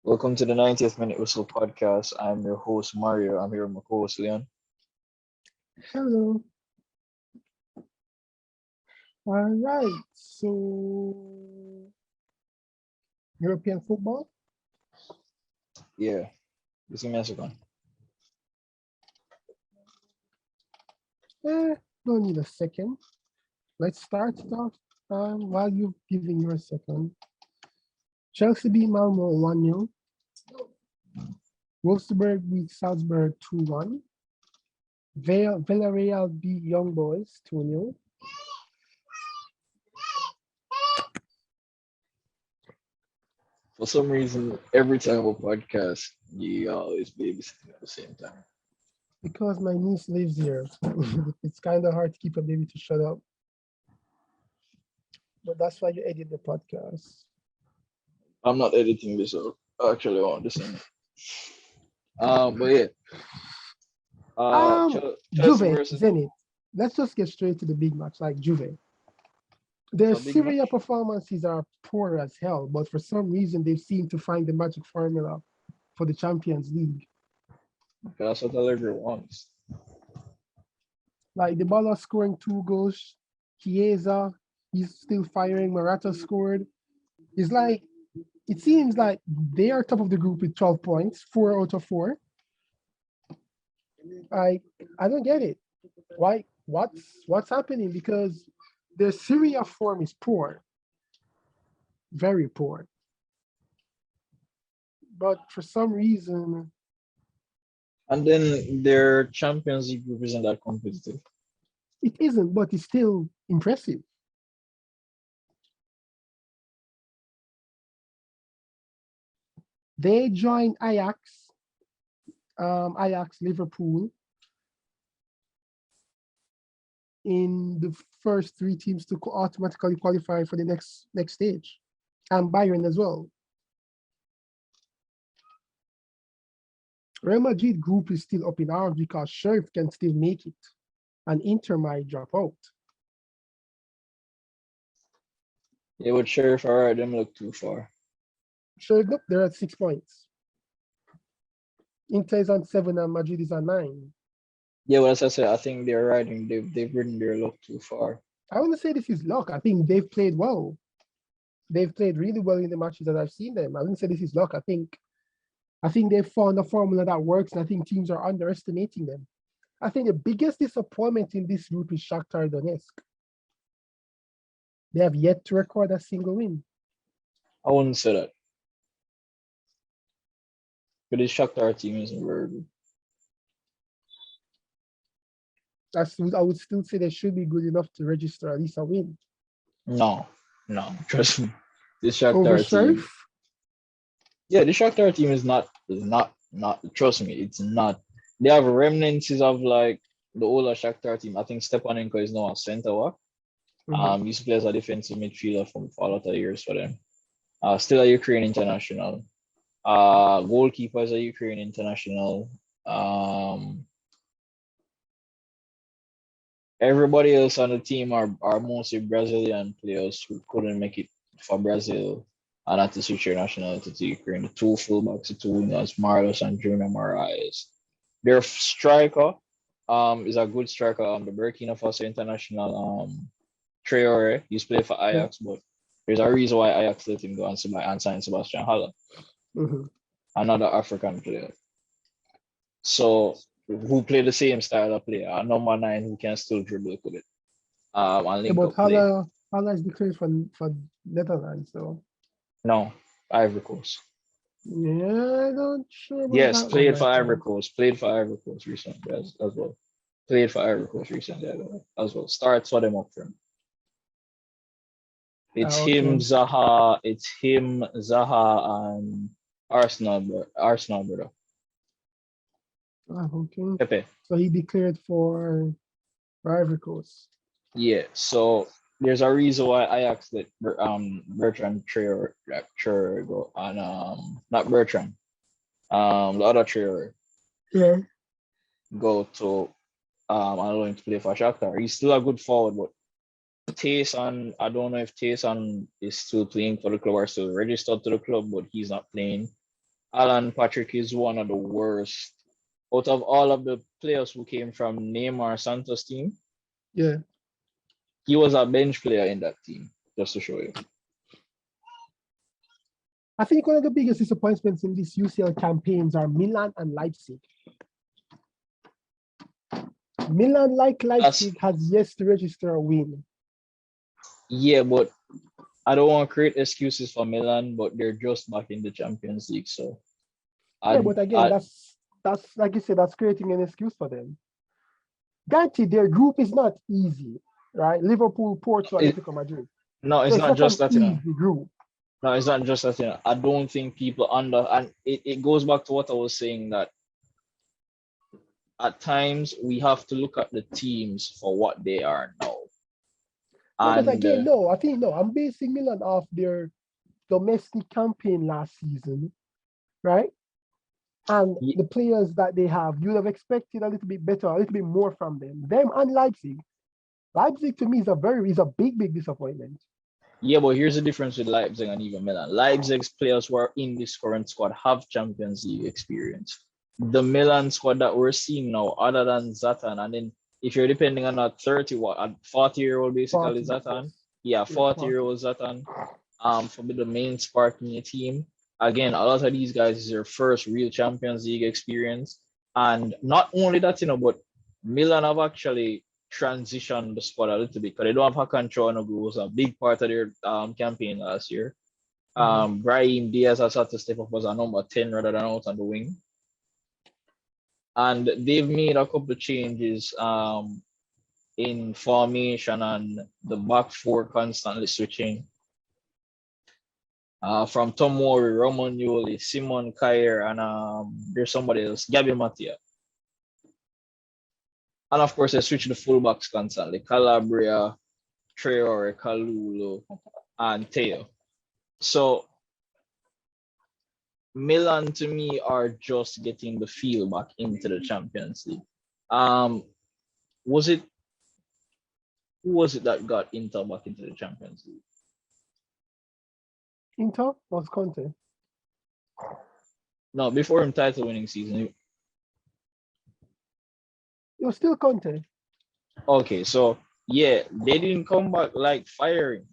Welcome to the 90th Minute Whistle podcast. I'm your host, Mario. I'm here with my co host, Leon. Hello. All right. So, European football. Yeah, just give me a second. Don't need a second. Let's start it off. While you're giving your second, Chelsea beat Malmo 1-0. Wolfsburg beat Salzburg 2-1. Villarreal beat Young Boys 2-0. For some reason, every time we podcast, you always babysitting at the same time. Because my niece lives here. It's kind of hard to keep a baby to shut up. But that's why you edit the podcast. I'm not editing this out. Actually, I want to sing. But yeah. Chelsea Juve, versus Zenit. Let's just get straight to the big match, like Juve. Their a big Syria match. performances are poor as hell, but for some reason they seem to find the magic formula for the Champions League. That's what Allegri wants. Like the Dybala scoring 2 goals, Chiesa, he's still firing. Morata scored. It's like it seems like they are top of the group with 12 points, 4 out of 4. I don't get it. Why? What's happening? Because their Syria form is poor, very poor. But for some reason, And then their Champions League group isn't that competitive. it isn't. But it's still impressive. They joined Ajax, Liverpool in the first 3 teams to automatically qualify for the next stage, and Bayern as well. Real Madrid group is still up in arms because Sheriff can still make it, and Inter might drop out. Yeah, with Sheriff, alright, them look too far. Sheriff, look, they're at 6 points. Inter is on 7 and Madrid is on 9. Yeah, well, as I said, I think they're riding. They've ridden their luck too far. I wouldn't say this is luck. I think they've played well. They've played really well in the matches that I've seen them. I wouldn't say this is luck. I think they've found a formula that works, and I think teams are underestimating them. I think the biggest disappointment in this group is Shakhtar Donetsk. They have yet to record a single win. I wouldn't say that. But this Shakhtar team isn't very good. I would still say they should be good enough to register at least a win. No, trust me. This Over Shakhtar team. Sheriff? Yeah, the Shakhtar team is not. Trust me, it's not. They have remnants of like the older Shakhtar team. I think Stepanenko is now a center back. He used to play as a defensive midfielder from for a lot of years for them. Still a Ukraine international. Goalkeeper is a Ukraine international. Everybody else on the team are mostly Brazilian players who couldn't make it for Brazil and had to switch their nationality to Ukraine. The 2 fullbacks, the 2 wingers, Marlos and Junior Moraes. Their striker is a good striker. The Burkina Faso international Traore used to play for Ajax, but there's a reason why Ajax let him go and sign Sebastian Haller, another African player. So who play the same style of play, a number 9 who can still dribble with it. And link But up play. Haller is declared for Netherlands, though. No, Ivory Coast. Yeah, I'm not sure about Yes, that played one, for I Ivory think. Coast. Played for Ivory Coast recently as well. Played for Ivory Coast recently as well. Starts for them up front. It's him, Okay. Zaha. It's him, Zaha, and Arsenal brother. Okay. Pepe. So he declared for Ivory Coast. Yeah. So there's a reason why Ajax let Bertrand Traore go and not Bertrand. The other Traore Yeah. go to allow him to play for Shakhtar. He's still a good forward, but Tayson, I don't know if Tayson is still playing for the club or still registered to the club, but he's not playing. Alan Patrick is one of the worst out of all of the players who came from Neymar Santos team. Yeah. He was a bench player in that team, just to show you. I think one of the biggest disappointments in these UCL campaigns are Milan and Leipzig. Milan, like Leipzig, has yet to register a win. Yeah, but I don't want to create excuses for Milan, but they're just back in the Champions League. So, yeah, but again, that's like you said, that's creating an excuse for them. Granted, their group is not easy, right? Liverpool, Porto, Atletico Madrid. No, it's not just that, group. No, it's not just that, I don't think people and it goes back to what I was saying, that at times we have to look at the teams for what they are now. No, but again, I'm basing Milan off their domestic campaign last season, right? And the players that they have, you'd have expected a little bit better, a little bit more from them. Them and Leipzig. Leipzig to me is a big disappointment. Yeah, but here's the difference with Leipzig and even Milan. Leipzig's players who are in this current squad have Champions League experience. The Milan squad that we're seeing now, other than Zlatan, and then if you're depending on a 40-year-old basically 40, Zlatan, yes. 40-year-old Zlatan, for the main spark in your team. Again, a lot of these guys is their first real Champions League experience. And not only that, but Milan have actually transitioned the squad a little bit because they don't have Hakan Çalhanoğlu, who was a big part of their campaign last year. Brahim Diaz has had to step up as a number 10 rather than out on the wing. And they've made a couple of changes in formation and the back four constantly switching. From Tomori, Romagnoli, Simon Kjaer, and there's somebody else, Gabi Mattia. And of course, they switch the fullbacks constantly. Calabria, Traore, Kalulu, and Teo. So Milan to me are just getting the feel back into the Champions League. Who was it that got Inter back into the Champions League? Inter was Conte. No, before him title winning season. It was still Conte. Okay, so yeah, they didn't come back like firing.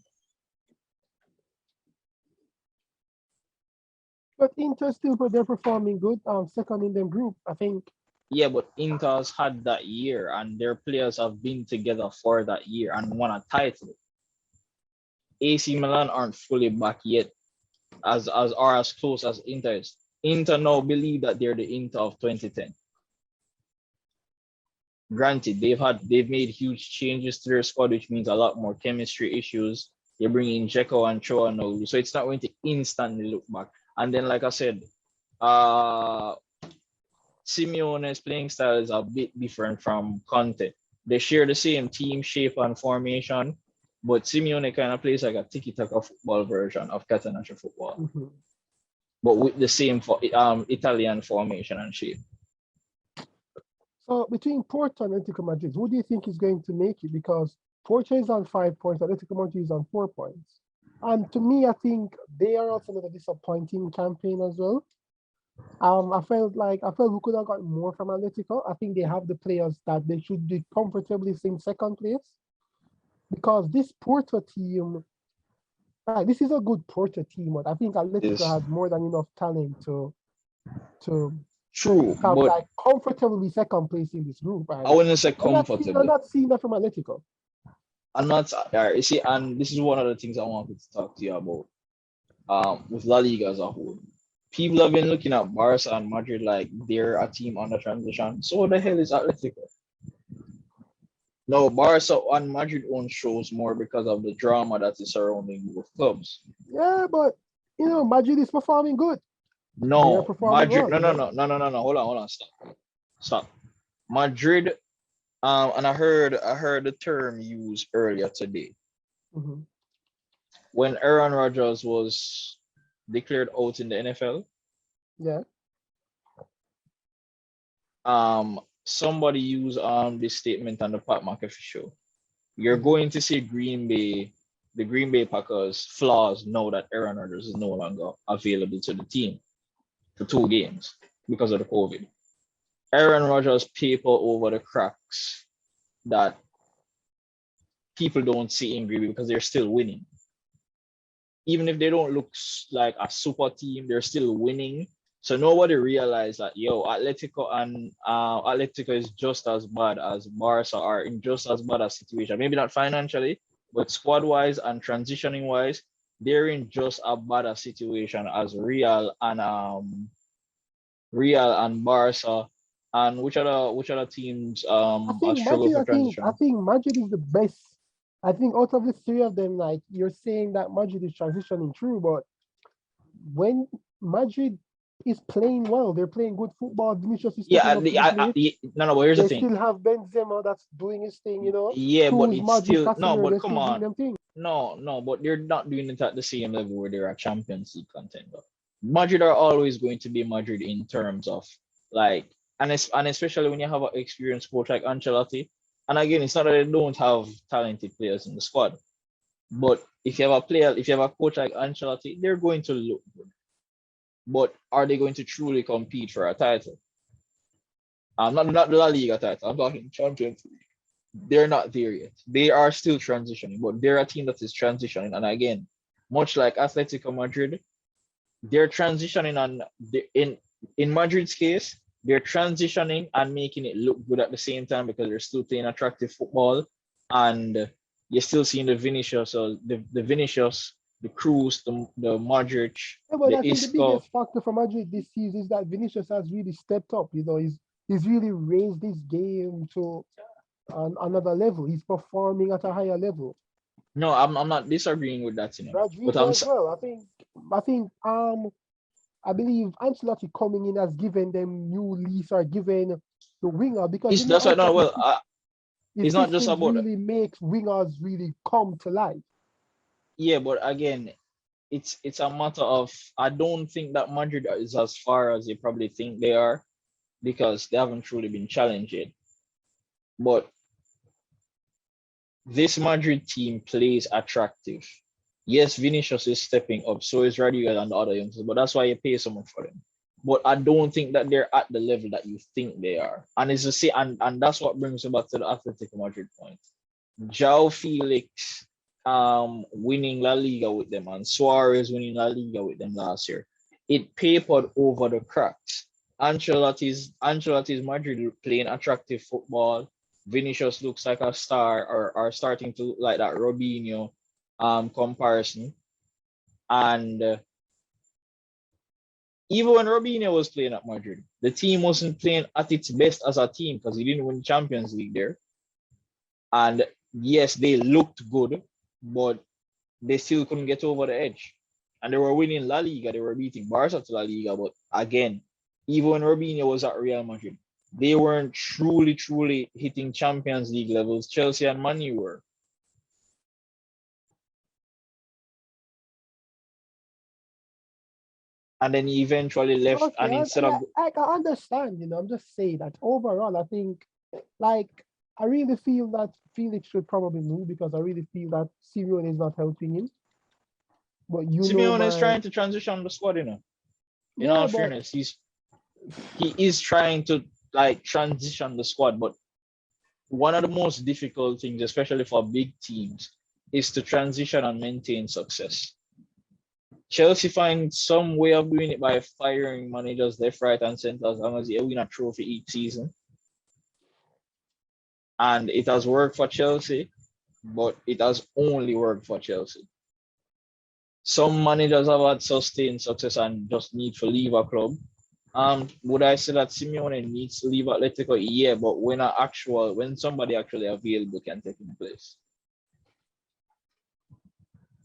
But Inter still, they're performing good. Second in the group, I think. Yeah, but Inter's had that year, and their players have been together for that year and won a title. AC Milan aren't fully back yet, as close as Inter is. Inter now believe that they're the Inter of 2010. Granted, they've made huge changes to their squad, which means a lot more chemistry issues. They're bringing Dzeko and Çalhanoğlu, so it's not going to instantly look back. And then, like I said, Simeone's playing style is a bit different from Conte. They share the same team shape and formation, but Simeone kind of plays like a tiki-taka football version of Catenaccio football, but with the same Italian formation and shape. So between Porto and Atletico Madrid, who do you think is going to make it? Because Porto is on 5 points, Atletico Madrid is on 4 points. And to me, I think they are also another disappointing campaign as well. I felt we could have got more from Atletico. I think they have the players that they should be comfortably in second place. Because this Porto team, this is a good Porto team, but I think Atletico has more than enough talent to True, but comfortably second place in this group. I wouldn't say comfortably. I'm not seeing that from Atletico. I'm not. You see, and this is one of the things I wanted to talk to you about. With La Liga as a whole, people have been looking at Barca and Madrid like they're a team under transition. So what the hell is Atletico? No, Barca and Madrid own shows more because of the drama that is surrounding both clubs. Yeah, but Madrid is performing good. No, Madrid. No. Hold on. Stop. Madrid. And I heard the term used earlier today. When Aaron Rodgers was declared out in the NFL. Yeah. Somebody used this statement on the Pat McAfee show. You're going to see the Green Bay Packers flaws now that Aaron Rodgers is no longer available to the team. for 2 games because of the COVID. Aaron Rodgers paper over the cracks that people don't see in Green Bay because they're still winning. Even if they don't look like a super team, they're still winning. So nobody realized that Atletico is just as bad as Barca are in just as bad a situation. Maybe not financially, but squad wise and transitioning wise, they're in just as bad a situation as Real and Barca. And which other teams I are think struggle Madrid. for I transition? think Madrid is the best. I think out of the three of them, like you're saying that Madrid is transitioning through, but when Madrid is playing well, they're playing good football. Vinicius is stepping Yeah, up to the plate. no, but here's the They thing. still have Benzema that's doing his thing, Yeah, but Cruz, it's Modric, still no, Casemiro, but they're come still doing on. them things. No, but they're not doing it at the same level where they're a Champions League contender. Madrid are always going to be Madrid in terms of like, and especially when you have an experienced coach like Ancelotti. And again, it's not that they don't have talented players in the squad, but if you have a coach like Ancelotti, they're going to look good. But are they going to truly compete for a title? Not the La Liga title. I'm talking Champions League. They're not there yet. They are still transitioning, but they're a team that is transitioning. And again, much like Atletico Madrid, they're transitioning in Madrid's case, they're transitioning and making it look good at the same time because they're still playing attractive football, and you're still seeing the Vinicius, or the Vinicius, the Cruz, the Modric, Yeah, but the I think the Isco. biggest factor for Madrid this season is that Vinicius has really stepped up. He's really raised this game to another level. He's performing at a higher level. No, I'm not disagreeing with that, but Rodrigo as well. I believe Ancelotti coming in has given them new lease or given the winger because it's that's why no well his it's not just systems about really makes wingers really come to life. yeah, but again, it's a matter of I don't think that Madrid is as far as they probably think they are because they haven't truly been challenged yet. But this Madrid team plays attractive. Yes, Vinicius is stepping up, so is Rodriguez and the other youngsters, but that's why you pay so much for them. But I don't think that they're at the level that you think they are. And it's the same, and that's what brings me back to the Atletico Madrid point. João Felix winning La Liga with them and Suarez winning La Liga with them last year. It papered over the cracks. Ancelotti's Madrid playing attractive football. Vinicius looks like a star, or are starting to look like that Robinho comparison. And even when Robinho was playing at Madrid, the team wasn't playing at its best as a team because he didn't win the Champions League there. And yes, they looked good, but they still couldn't get over the edge. And they were winning La Liga, they were beating Barca to La Liga. But again, even when Robinho was at Real Madrid, they weren't truly hitting Champions League levels. Chelsea and Man U were. And then he eventually left, Okay, and instead of I can understand, I'm just saying that overall, I think, like, I really feel that Felix should probably move because I really feel that Simeone is not helping him. But Simeone is trying to transition the squad, In all fairness, he is trying to like transition the squad, but one of the most difficult things, especially for big teams, is to transition and maintain success. Chelsea find some way of doing it by firing managers left, right, and center as long as they win a trophy each season. And it has worked for Chelsea, but it has only worked for Chelsea. Some managers have had sustained success and just need to leave a club. Would I say that Simeone needs to leave Atletico? Yeah, but when somebody actually available can take his place.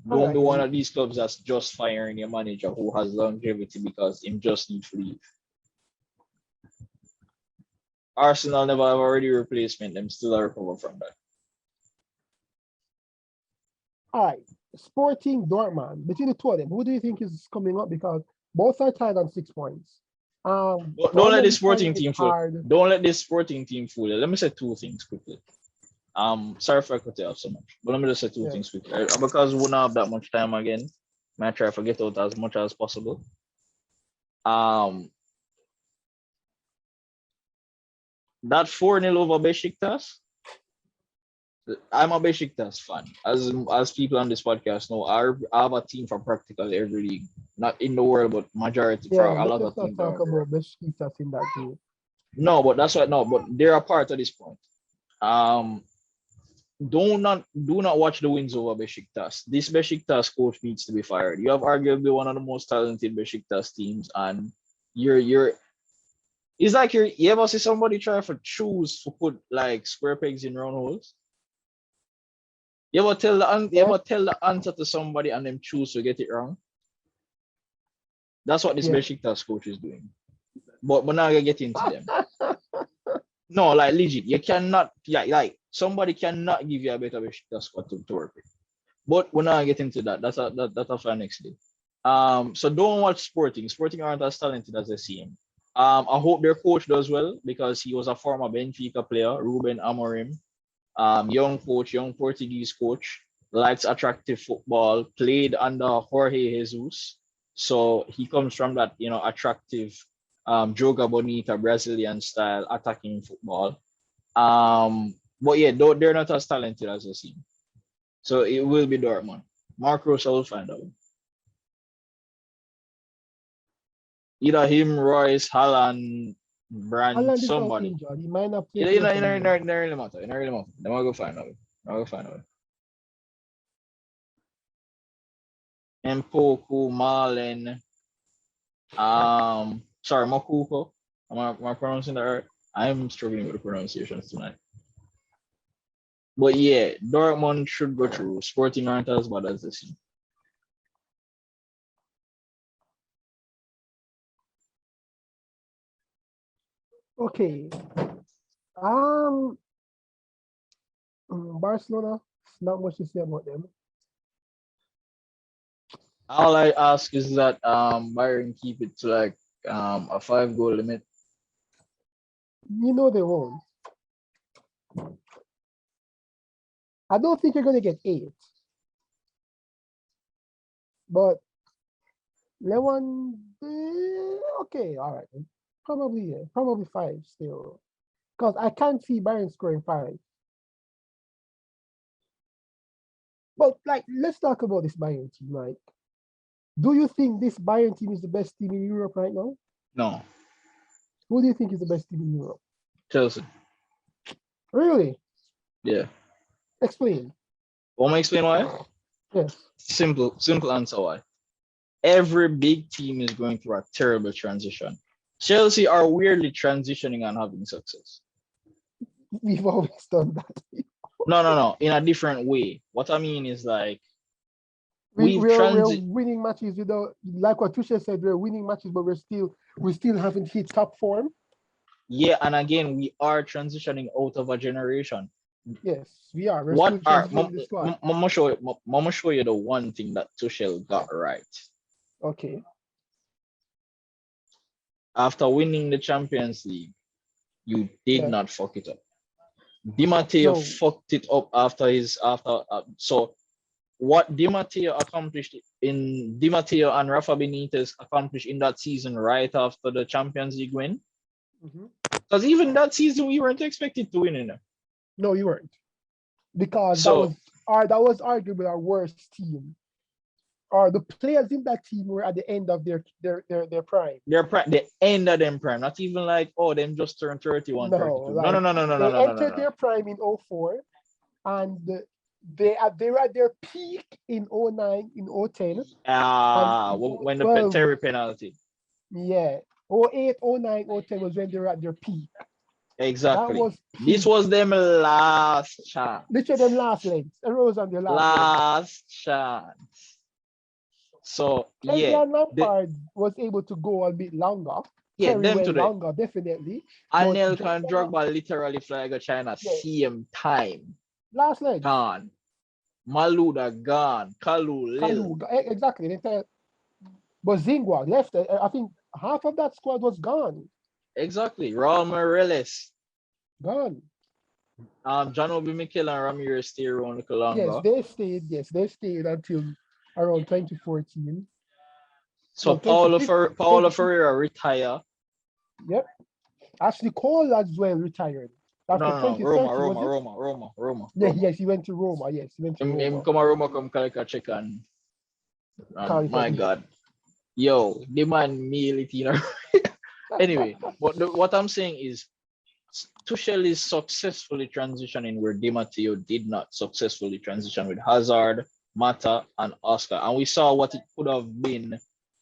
Don't be one of these clubs that's just firing a manager who has longevity because him just need to leave. Arsenal never have a ready replacement. Them still recover from that. All right, Sporting Dortmund. Between the two of them, who do you think is coming up? Because both are tied on 6 points. Don't let this Sporting team fool. Don't let this Sporting team fool you. Let me say two things quickly. Sorry if I cut you off so much, but let me just say two things quickly. Because we don't have that much time again, I try to get out as much as possible. Um, that 4-0 over Besiktas. I'm a Besiktas fan. As people on this podcast know, I have a team for practically every league. Not in the world, but majority for Yeah, a lot let us of not teams talk around the world. about Besiktas in that game. No, but that's what no, but they're a part of this point. Um, do not watch the wins over Besiktas. This Besiktas coach needs to be fired. You have arguably one of the most talented Besiktas teams, and you're it's like you ever see somebody try to choose to put like square pegs in round holes? You Yeah, ever tell the answer to somebody and them choose to get it wrong? That's what this yeah. Besiktas coach is doing. But now you get into them. No, like legit, you cannot like somebody cannot give you a better Besiktas squad to work with. But we're not getting into that. That's a fun next day. So don't watch Sporting. Sporting aren't as talented as they seem. I hope their coach does well because he was a former Benfica player, Ruben Amorim. Young coach, young Portuguese coach, likes attractive football, played under Jorge Jesus. So he comes from that, attractive Joga Bonita Brazilian style attacking football. But yeah, they're not as talented as they seem. So it will be Dortmund. Mark Rocha will find out. Either him, Royce, Haaland, Brand, Haaland is out somebody. injured. He might not play It, for it, the rest of the it, year. it, it really matter. It really matter. Then we'll go find out. I'll go find out. Mpoku, Marlin, sorry, Mokuko. Am I pronouncing that right? I'm struggling with the pronunciations tonight. But yeah, Dortmund should go through. Sporting aren't as bad as this. Okay. Um, Barcelona. Not much to say about them. All I ask is that Bayern keep it to like a 5 goal limit. You know they won't. I don't think you're gonna get 8, but Lewin. Okay, all right. Probably, yeah, probably 5 still. Because I can't see Bayern scoring 5. But like, let's talk about this Bayern team. Like, do you think this Bayern team is the best team in Europe right now? No, Who do you think is the best team in Europe? Chelsea. Really? Yeah. Explain. Want me to explain why? Yes. Simple answer why. Every big team is going through a terrible transition. Chelsea are weirdly transitioning and having success. We've always done that. No. In a different way. What I mean is like We're winning matches without, like what Tuchel said, we're winning matches, but we still haven't hit top form. Yeah, and again, we are transitioning out of a generation. Yes, we are. We're What still are transitioning the squad. Mama show you the one thing that Tuchel got right. Okay. After winning the Champions League, you did Yeah. not fuck it up. Di Matteo No. fucked it up so what Di Matteo and Rafa Benitez accomplished in that season right after the Champions League win. Because even that season we weren't expected to win in it. No, you weren't. Because So that was arguably our worst team. Or the players in that team were at the end of their prime. The end of them prime. Not even like, oh, them just turned 31, No, 32. like, No. they entered their prime in 04, and they were at their peak in 09, in 010. When the Terry penalty. Yeah. 08, 09, 010 was when they were at their peak. Exactly. This was them last chance. Literally them last legs. Everyone was on their last chance. So yeah, Lampard was able to go a bit longer. Yeah, Terry them went today. longer, definitely. Anelka and Drogba literally fly to China same time. Last leg. Gone. Malouda gone. Kalu. Exactly. But Zingwa left. I think half of that squad was gone. Exactly. Raul Morales. Gone. John Obi Mikel and Ramirez stay around a little longer. Yes, they stayed. Yes, they stayed until around 2014. So No, 2015, Paulo Ferreira retire. Yep. Ashley Cole as well retired. That's for No. Roma, 2030, was it? Roma. Yes, he went to Roma. Yes, he went to Him Roma. come a Roma come collect a check and my God. Yo, the man meal it, you know. Anyway, what I'm saying is Tuchel is successfully transitioning where Di Matteo did not successfully transition with Hazard, Mata, and Oscar. And we saw what it could have been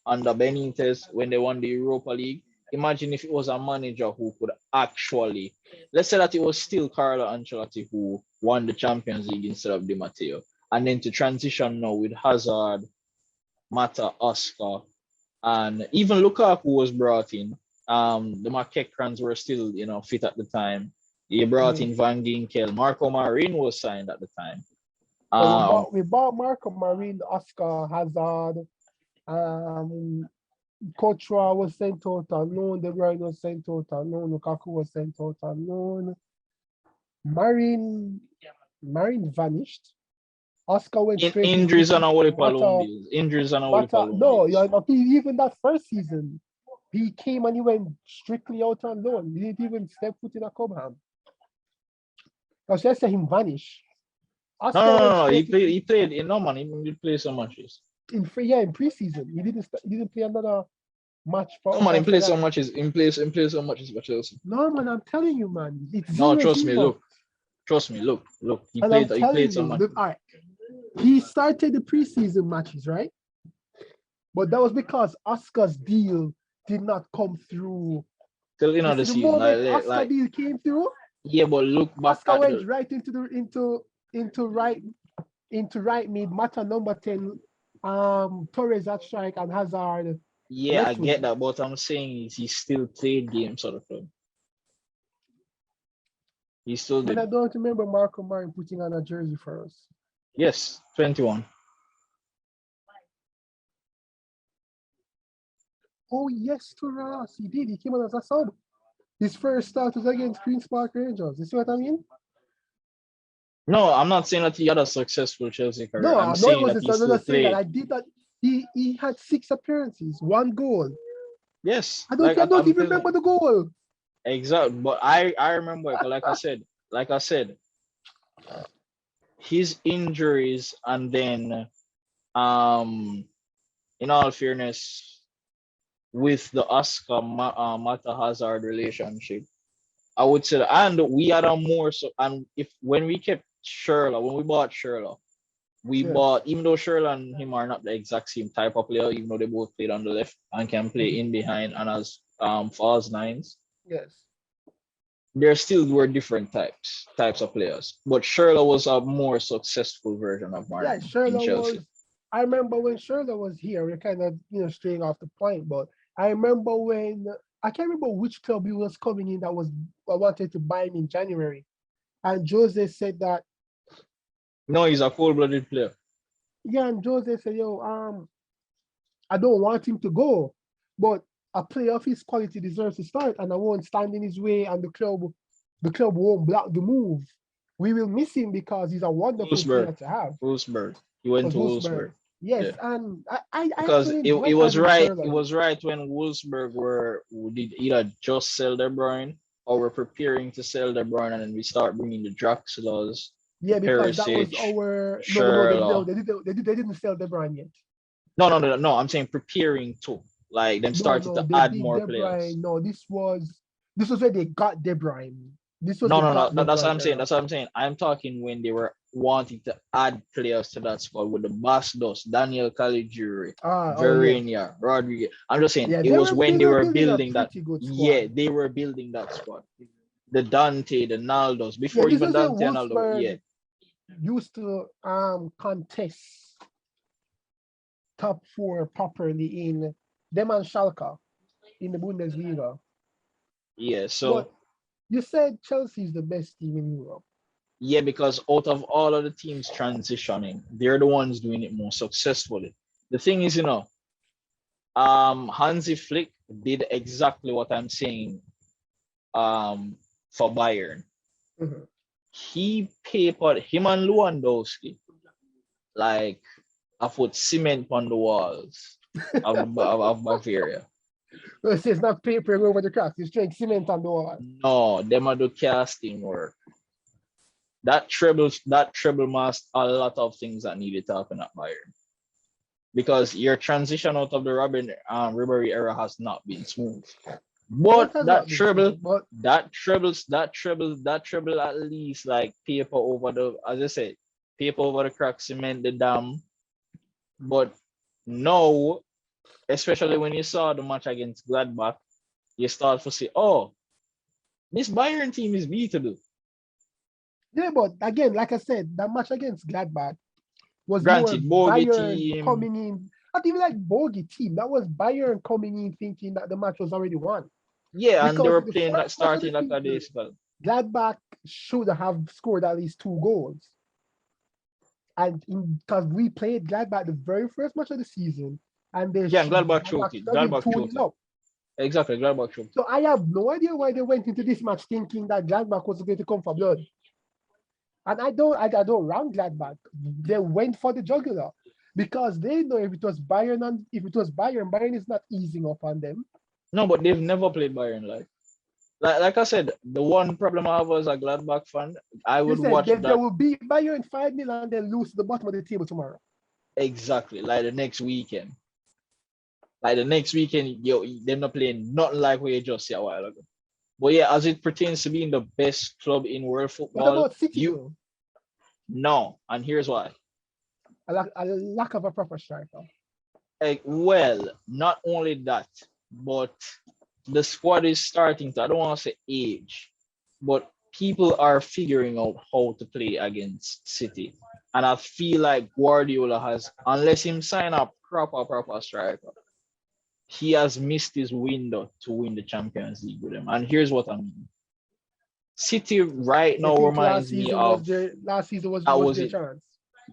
under Benitez when they won the Europa League. Imagine if it was a manager who could actually, let's say that it was still Carlo Ancelotti who won the Champions League instead of Di Matteo. And then to transition now with Hazard, Mata, Oscar, and even Lukaku was brought in. The McEachranes were still, fit at the time. He brought in Van Ginkel. Marco Marin was signed at the time. We bought Marco Marin, Oscar, Hazard, Courtois was sent out on loan, De Bruyne was sent out on loan, Lukaku was sent out on loan. Marin vanished. Oscar went straight injuries and Injuries and No, even that first season, he came and he went strictly out on loan. He didn't even step foot in a Cobham. Because just say him vanish. Oscar no. He played in man. He played some matches. In preseason. He didn't play another match for man, he played some matches. He plays some matches for Chelsea. No man, I'm telling you, man. Trust me, look. He played some matches. All right. He started the preseason matches, right? But that was because Oscar's deal did not come through. Till the season, Oscar deal came through. Yeah, but look back. Oscar went right into right mid, Mata number 10, Torres at strike, and Hazard. Yeah, I get that, but I'm saying he still played games sort of thing. He still did. And I don't remember Marco Marin putting on a jersey for us. Yes, 21. Oh yes, to us. He did. He came on as a sub. His first start was against Queen's Park Rangers. You see what I mean? No, I'm not saying that he had a successful Chelsea career. No, I'm saying that he still played. I did that. He had 6 appearances, 1 goal. Yes. I don't even remember the goal. Exactly. But I remember, like I said, his injuries, and then in all fairness, with the Oscar Mata Hazard relationship, I would say that, and we had a more so, and when we bought Schürrle, bought, even though Schürrle and him are not the exact same type of player, even though they both played on the left and can play in behind and as false nines. Yes. There still were different types of players, but Schürrle was a more successful version of Martin in Chelsea. I remember when Schürrle was here, we're kind of straying off the point, but I remember when I can't remember which club he was coming in that wanted to buy him in January, and Jose said that. No, he's a cold-blooded player. Yeah, and Jose said, I don't want him to go, but a player of his quality deserves to start, and I won't stand in his way, and the club won't block the move. We will miss him because he's a wonderful player to have. Wolfsburg. He went to Wolfsburg. Yes, yeah. And I because it was right. It was right when Wolfsburg did either just sell De Bruyne or were preparing to sell De Bruyne, and then we start bringing the Draxlers. Yeah, because that was our. No, they didn't sell De Bruyne yet. No. I'm saying preparing to. Like them started to add more players. No, this was where they got De Bruyne. That's what I'm saying. That's what I'm saying. I'm talking when they were wanting to add players to that squad with the Bastos, Daniel Caligiuri, Verenia, Rodriguez. I'm just saying it was when they were building that. Yeah, they were building that squad. The Dante, the Naldos, before even Dante and Naldo. Yeah, used to contest top 4 properly in them and Schalke in the Bundesliga. Yeah, so. But you said Chelsea is the best team in Europe. Yeah, because out of all of the teams transitioning, they're the ones doing it more successfully. The thing is, Hansi Flick did exactly what I'm saying for Bayern. Mm-hmm. He papered him and Lewandowski like I put cement on the walls. of Bavaria. So it's not papering over the cracks, it's throwing cement on the wall. No, them are do casting work. That treble masked a lot of things that needed to happen at Bayern. Because your transition out of the Ribery era has not been smooth. But that treble, that treble at least like paper over the, as I said, paper over the crack, cement the dam. But now, especially when you saw the match against Gladbach, you start to see, oh, this Bayern team is beatable. Yeah, but again, like I said, that match against Gladbach was Granted, more bogey Bayern team. coming in. Not even like bogey team. That was Bayern coming in thinking that the match was already won. Yeah, and they were Because the playing like first match of starting the like a season, this. But Gladbach should have scored at least 2 goals. And because we played Gladbach the very first match of the season, and they yeah, and Gladbach choked it. struggled Gladbach 2-0 choked it. up. Exactly, Gladbach choked it. So I have no idea why they went into this match thinking that Gladbach was going to come for blood. And I don't round Gladbach. They went for the jugular because they know if it was Bayern and if it was Bayern, Bayern is not easing up on them. No, but they've never played Bayern like I said. The one problem I have as a Gladbach fan, I would watch that. They will beat Bayern 5-0 and then lose to the bottom of the table tomorrow. Exactly, like the next weekend. Like the next weekend, they're not playing nothing like what you just said a while ago. But yeah, as it pertains to being the best club in world football, what about City? No, and here's why. A lack of a proper striker. Well, not only that, but the squad is starting to, I don't want to say age, but people are figuring out how to play against City. And I feel like Guardiola has, unless him sign a proper striker, he has missed his window to win the Champions League with him. And here's what I mean. City right now reminds me of last season was their chance.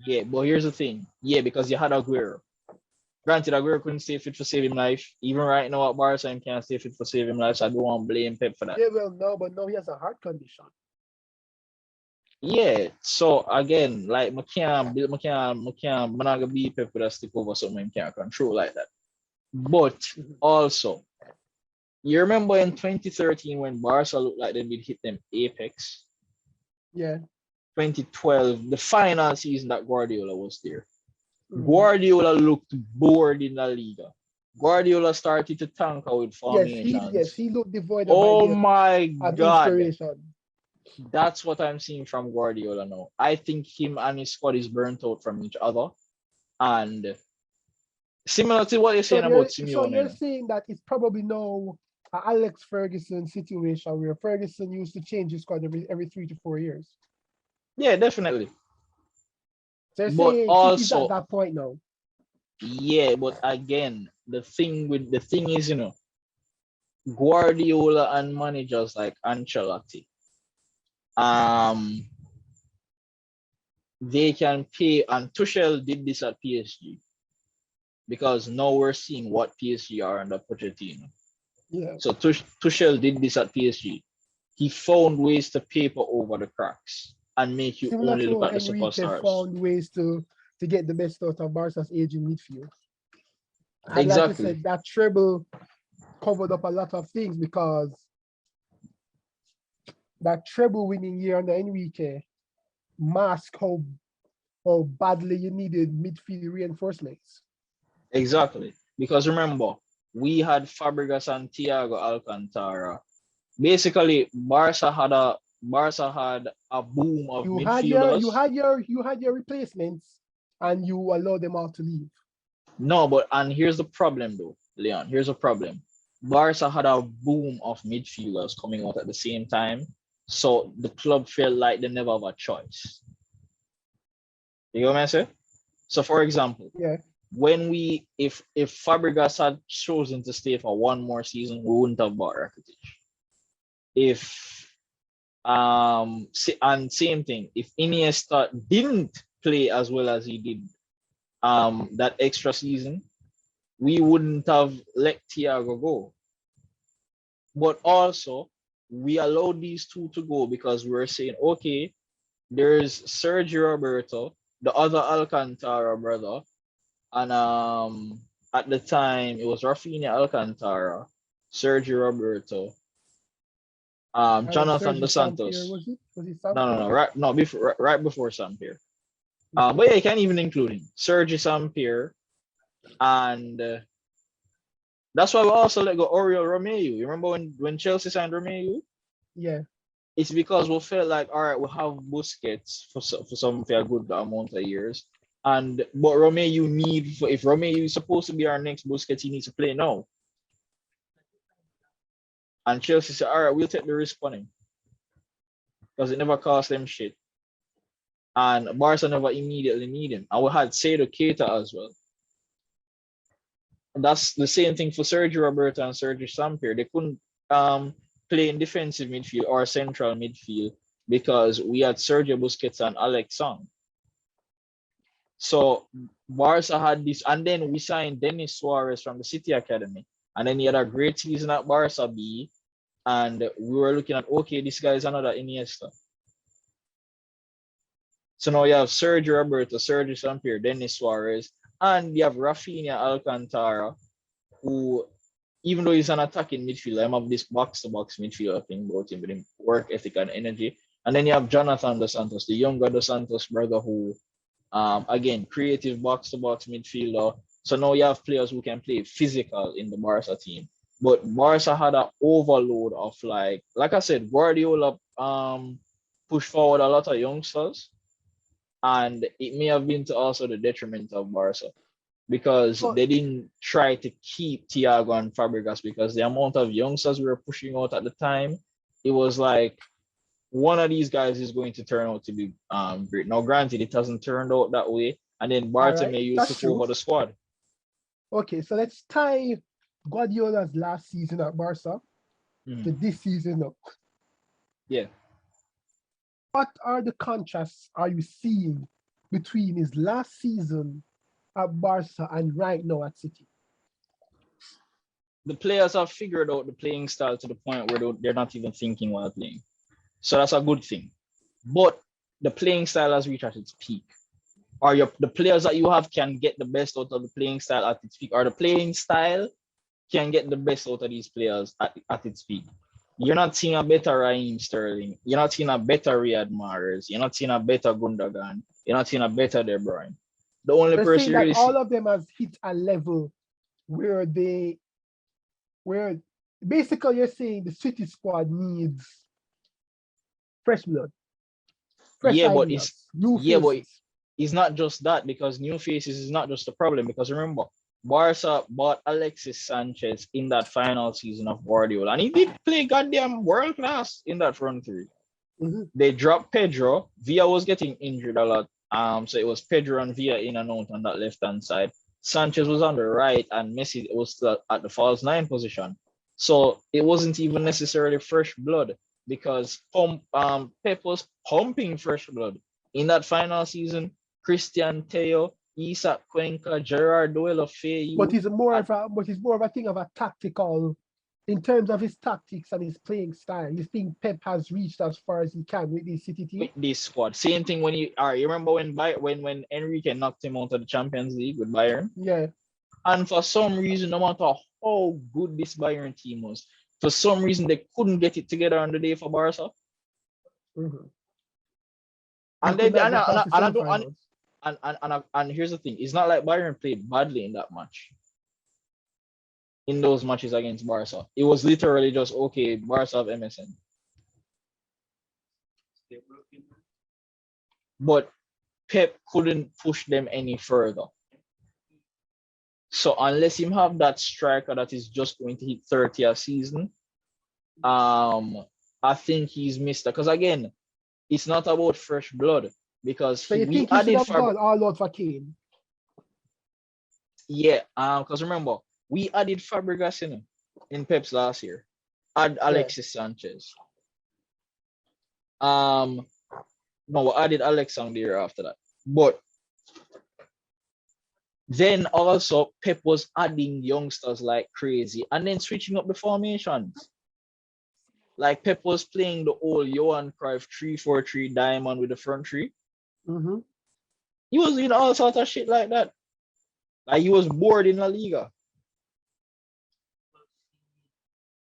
Yeah, but here's the thing. Yeah, because you had Aguero. Granted, Aguero couldn't stay fit for saving life. Even right now at Barca, he can't stay fit for saving life. So I don't want to blame Pep for that. Yeah, well, no, but now he has a heart condition. Yeah, so again, like I'm not gonna be Pep with a stick over something I can't control like that. But also, you remember in 2013 when Barca looked like they would hit them apex? Yeah. 2012, the final season that Guardiola was there. Guardiola looked bored in La Liga. Guardiola started to tanker with formations. Yes, he looked devoid of oh my God. Inspiration. That's what I'm seeing from Guardiola now. I think him and his squad is burnt out from each other. And similar to what you're saying about Simeone. So you're saying that it's probably now an Alex Ferguson situation where Ferguson used to change his squad every 3 to 4 years. Yeah, definitely. So but also at that point now. Yeah, but again, the thing is, Guardiola and managers like Ancelotti, they can pay, and Tuchel did this at PSG because now we're seeing what PSG are under Pochettino. Yeah. So Tuchel did this at PSG. He found ways to paper over the cracks and make you only look at the superstars. Found ways to get the best out of Barca's aging midfield. And exactly. Like I said, that treble covered up a lot of things because that treble winning year under Enrique masked how badly you needed midfield reinforcements. Exactly. Because remember, we had Fabregas and Thiago Alcantara. Basically, Barca had a boom of midfielders. You had your replacements and you allowed them all to leave. No, and here's the problem though, Leon. Here's the problem. Barca had a boom of midfielders coming out at the same time. So the club felt like they never have a choice. You know what I'm saying? So for example, when if Fabregas had chosen to stay for one more season, we wouldn't have bought Rakitic. And same thing, if Iniesta didn't play as well as he did that extra season, we wouldn't have let Thiago go. But also, we allowed these two to go because we're saying, okay, there's Sergio Roberto, the other Alcantara brother, and at the time, it was Rafinha Alcantara, Sergio Roberto, Jonathan Sergi Dos Sampier, Santos. was it? Was it No, no, Sampier? no, right, before, right before Sampier. Okay. But yeah, you can even include him, Sergi Sampier, and that's why we also let go Oriol Romeu. You remember when Chelsea signed Romeu? Yeah. It's because we felt like, all right, we have Busquets for some for a good amount of years, and but Romeu need if Romeu is supposed to be our next Busquets, he needs to play now. And Chelsea said, all right, we'll take the risk on him because it never cost them shit. And Barca never immediately need him. And we had Seydou Keita as well. And that's the same thing for Sergio Roberto and Sergio Sampier. They couldn't play in defensive midfield or central midfield because we had Sergio Busquets and Alex Song. So Barca had this, and then we signed Denis Suarez from the City Academy. And then he had a great season at Barca B. And we were looking at, okay, this guy is another Iniesta. So now you have Sergio Roberto, Sergio Sampier, Denis Suarez, and you have Rafinha Alcantara, who, even though he's an attacking midfielder, I'm of this box-to-box midfielder thing about him with him work ethic and energy. And then you have Jonathan Dos Santos, the younger Dos Santos brother, who, again, creative box-to-box midfielder. So now you have players who can play physical in the Barca team. But Barca had an overload of like I said, Guardiola pushed forward a lot of youngsters, and it may have been to also the detriment of Barca because But they didn't try to keep Thiago and Fabregas because the amount of youngsters we were pushing out at the time, it was like one of these guys is going to turn out to be great. Now, granted, it hasn't turned out that way, and then all right, Bartomeu that's took true. over the squad. Okay, so let's tie Guardiola's last season at Barca to this season now. Yeah. What are the contrasts are you seeing between his last season at Barca and right now at City? The players have figured out the playing style to the point where they're not even thinking while playing. So that's a good thing. But the playing style has reached at its peak. Or the players that you have can get the best out of the playing style at its peak, or the playing style can get the best out of these players at its peak. You're not seeing a better Raheem Sterling. You're not seeing a better Riyad Mahrez. You're not seeing a better Gundogan. You're not seeing a better De Bruyne. The only They're person saying you really that all see, of them has hit a level where basically you're saying the City squad needs fresh blood, fresh yeah, but ideas, new faces. it's not just that, because new faces is not just a problem. Because remember, Barca bought Alexis Sanchez in that final season of Guardiola, and he did play goddamn world class in that front three. Mm-hmm. They dropped Pedro. Villa was getting injured a lot. So it was Pedro and Villa in and out on that left-hand side. Sanchez was on the right, and Messi was still at the false nine position. So it wasn't even necessarily fresh blood, because Pep was pumping fresh blood in that final season. Christian Teo, Isak Cuenca, Gerard Deulofeu. But it's more of a thing of a tactical, in terms of his tactics and his playing style. You think Pep has reached as far as he can with this City team? With this squad. Same thing when you remember when Enrique knocked him out of the Champions League with Bayern? Yeah. And for some reason, no matter how good this Bayern team was, for some reason they couldn't get it together on the day for Barca. Mm-hmm. And then and here's the thing: it's not like Bayern played badly in that match. In those matches against Barca, it was literally just okay. Barca have MSN, but Pep couldn't push them any further. So unless him have that striker that is just going to hit 30 a season, I think he's missed it. Because again, it's not about fresh blood. Because so you think he should have gone all out for Kane? Yeah, because remember, we added Fabregas in Pep's last year. Add Alexis Sanchez. No, we added Alex on the year after that. But then also Pep was adding youngsters like crazy and then switching up the formations. Like Pep was playing the old Johan Cruyff 3-4-3 diamond with the front three. Mm-hmm. He was doing all sorts of shit like that. Like he was bored in La Liga.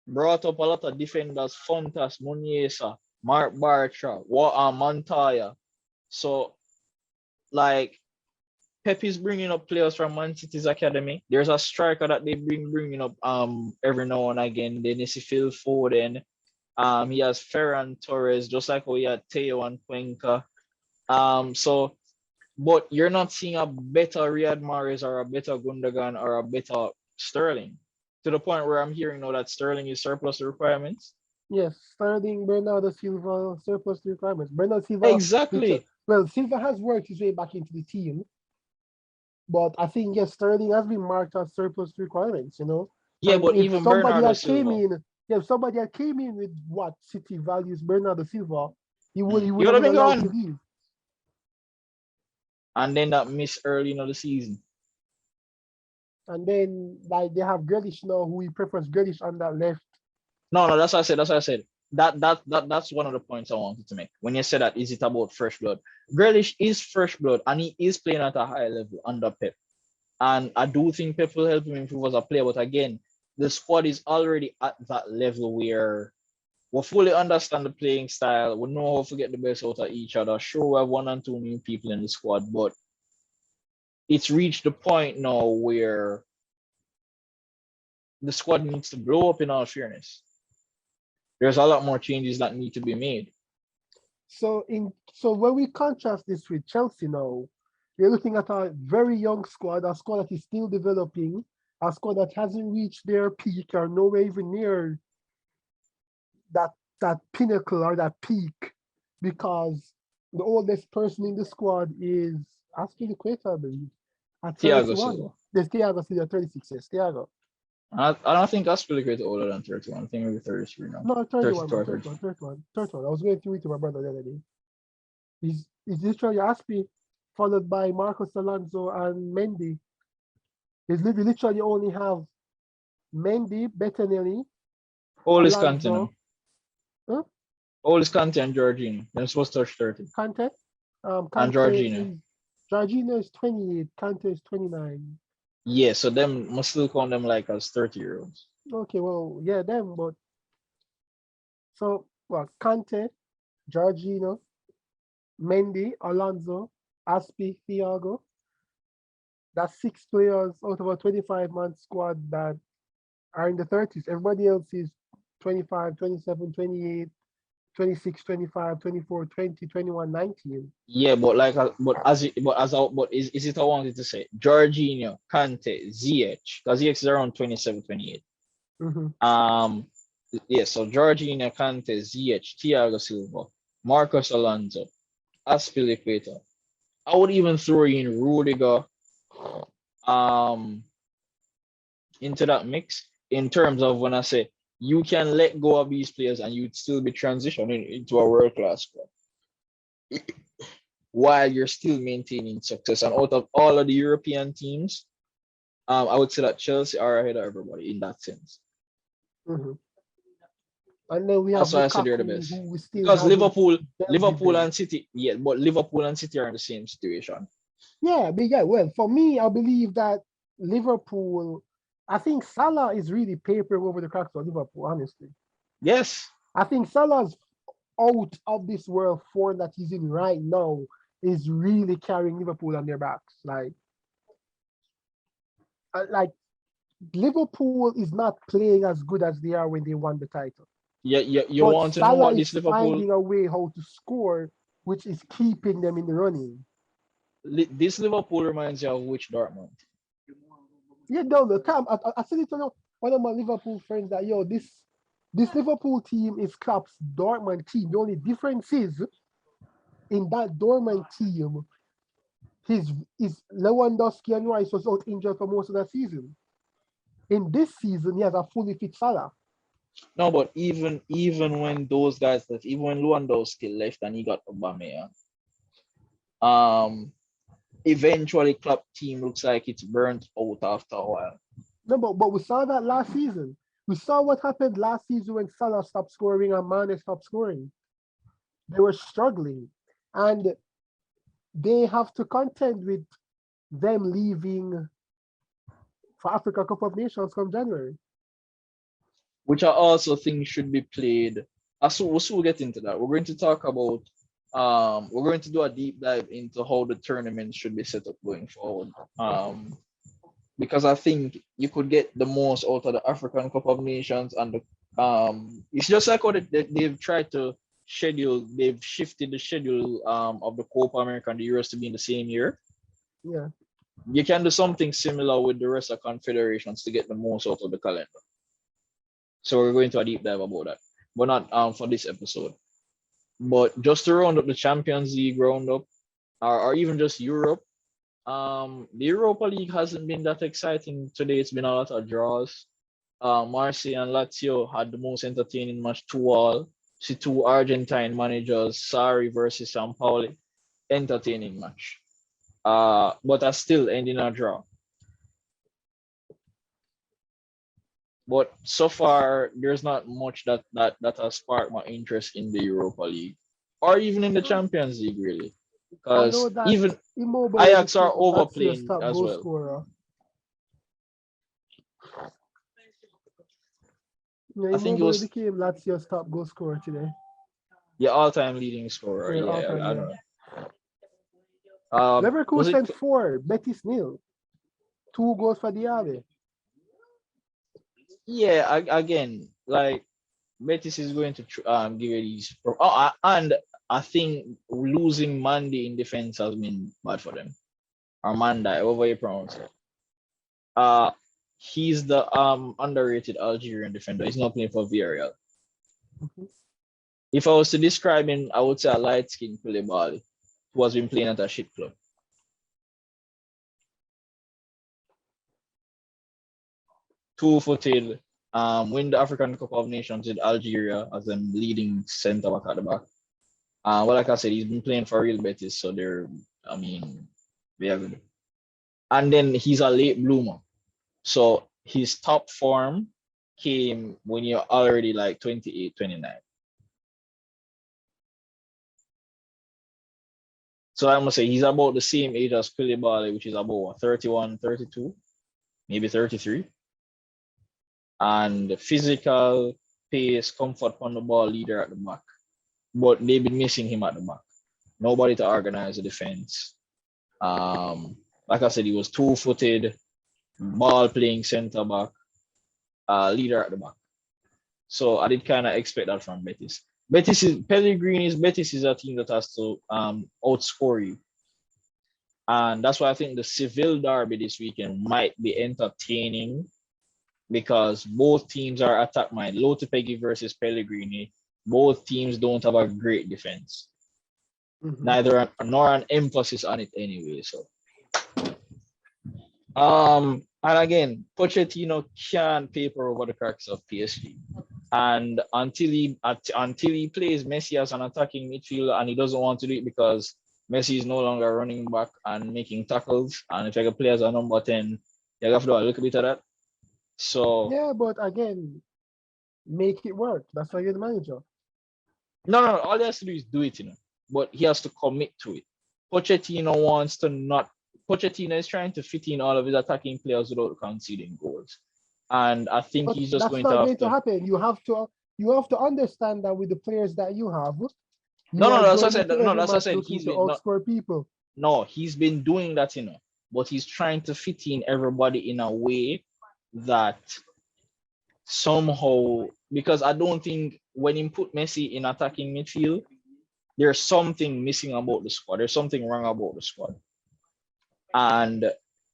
Brought up a lot of defenders, Fontas, Muniesa, Mark Bartra, Montoya. So, like, Pep is bringing up players from Man City's academy. There's a striker that they bringing up every now and again. Then you see Phil Foden. He has Ferran Torres, just like we had Teo and Cuenca. So, but you're not seeing a better Riyad Mahrez or a better Gundogan or a better Sterling, to the point where I'm hearing now that Sterling is surplus to requirements. Yes, Sterling, Bernardo Silva, surplus to requirements. Bernardo Silva, Exactly. well, Silva has worked his way back into the team, but I think yes, Sterling has been marked as surplus to requirements. Yeah, And but if even somebody Bernardo had came Silva, in, if somebody had came in with what City values Bernardo Silva, he would he have would have been been allowed to gone. leave. And then that miss early in the season. And then like they have Grealish now, who he prefers Grealish on that left. No, that's what I said. That's what I said. That's one of the points I wanted to make. When you said that, is it about fresh blood? Grealish is fresh blood, and he is playing at a high level under Pep. And I do think Pep will help him improve as a player. But again, the squad is already at that level where we fully understand the playing style. We know how to get the best out of each other. Sure, we have one and two new people in the squad, but it's reached the point now where the squad needs to blow up, in all fairness. There's a lot more changes that need to be made. So when we contrast this with Chelsea now, you're looking at a very young squad, a squad that is still developing, a squad that hasn't reached their peak or nowhere even near that pinnacle or that peak, because the oldest person in the squad is Aspilicueta, I believe, at Thiago 31. Silva. There's Thiago Silva, 36, yes, Thiago. I don't think Aspilicueta older than 31. I think maybe 33 now. No, 31, 32 man, or 33. 31. I was going through it to my brother the other day. He's literally Aspi, followed by Marcos Alonso and Mendy. We literally only have Mendy, Bettinelli, Oldest Kante now. Alonso, huh? Oldest Kante and Jorginho. They're supposed to touch 30. Kante. And Jorginho. Jorginho is 28, Kante is 29. Yeah, so them must still count them like as 30-year-olds. Okay, well, yeah, them, but so Kante, Jorginho, Mendy, Alonso, Aspi, Thiago. That's 6 players out of a 25-man squad that are in the 30s. Everybody else is 25, 27, 28, 26, 25, 24, 20, 21, 19. Yeah, but like, but is it I wanted to say? Jorginho, Kante, Ziyech, because Ziyech is around 27, 28. Yeah, so Jorginho, Kante, Ziyech, Thiago Silva, Marcos Alonso, Aspilicueta. I would even throw in Rudiger into that mix, in terms of when I say you can let go of these players and you'd still be transitioning into a world-class squad while you're still maintaining success. And out of all of the European teams, I would say that Chelsea are ahead of everybody in that sense. And then we have That's why I said they're the Lukaku, best. who we still Because haven't dealt with Liverpool them. and City, yeah, but Liverpool and City are in the same situation. Yeah, but yeah, well, for me, I believe that Liverpool, I think Salah is really papering over the cracks of Liverpool, honestly. Yes. I think Salah's out of this world form that he's in right now is really carrying Liverpool on their backs. Like Liverpool is not playing as good as they are when they won the title. Yeah, you But want to know Salah what is this Liverpool finding a way how to score, which is keeping them in the running. This Liverpool reminds you of which Dortmund? Yeah, no, I said it to one of my Liverpool friends that this Liverpool team is Klopp's Dortmund team. The only difference is in that Dortmund team, his Lewandowski and Rice was out injured for most of the season. In this season, he has a fully fit Salah. No, but even when those guys left, even when Lewandowski left and he got Aubameyang, eventually Klopp team looks like it's burnt out after a while. No, but we saw that last season. We saw what happened last season when Salah stopped scoring and Mane stopped scoring. They were struggling, and they have to contend with them leaving for Africa Cup of Nations come January. which I also think should be played. So we'll get into that. We're going to talk about we're going to do a deep dive into how the tournament should be set up going forward. Because I think you could get the most out of the African Cup of Nations and the it's just like what they've tried to schedule, they've shifted the schedule of the Copa America and the Euros to be in the same year. Yeah. You can do something similar with the rest of confederations to get the most out of the calendar. So we're going to a deep dive about that, but not for this episode. But just to round up the Champions League roundup, or even just Europe, the Europa League hasn't been that exciting today. It's been a lot of draws. Marseille and Lazio had the most entertaining match 2-2. See two Argentine managers, Sarri versus Sampaoli, entertaining match. But I still end in a draw. But so far, there's not much that has sparked my interest in the Europa League or even in the Champions League, really. Because even Immobile Ajax are Lazio's overplaying top as goal well. Scorer. I think it was became Lazio's top goal scorer today. The all-time leading scorer. Yeah, Yeah, I don't know. know. Leverkusen 4, Betis 0. 2 goals for Diaby. Yeah, again, like Betis is going to give it these. And I think losing Mandy in defense has been bad for them. Armanda, however you pronounce it. He's the underrated Algerian defender. He's not playing for Villarreal. Mm-hmm. If I was to describe him, I would say a light-skinned Koulibaly who has been playing at a shit club. Two-footed, win the African Cup of Nations with Algeria as a leading centre back at the back. Well, like I said, he's been playing for Real Betis, so they are good. And then he's a late bloomer. So his top form came when you're already like 28, 29. So I must say he's about the same age as Koulibaly, which is about 31, 32, maybe 33. And physical, pace, comfort on the ball, leader at the back. But they've been missing him at the back. Nobody to organize the defense. Like I said, he was two-footed, ball playing center back, leader at the back. So I did kind of expect that from Betis. Betis is a team that has to outscore you. And that's why I think the Seville derby this weekend might be entertaining because both teams are attack minded. Lopetegui versus Pellegrini. Both teams don't have a great defense. Mm-hmm. Nor an emphasis on it anyway. So and again, Pochettino can't paper over the cracks of PSG. And until he plays Messi as an attacking midfielder, and he doesn't want to do it because Messi is no longer running back and making tackles. And if I can play as a number 10, you have to do a little bit of that. So yeah, but again, make it work. That's why you're the manager. No. All he has to do is do it, but he has to commit to it. Pochettino is trying to fit in all of his attacking players without conceding goals. And I think he's just going to have to... That's not going to happen. You have to understand that with the players that you have. That's what I said. That's what I said. He's been outscore people. No, he's been doing that, but he's trying to fit in everybody in a way that somehow, because I don't think when he put Messi in attacking midfield, there's something missing about the squad. There's something wrong about the squad. And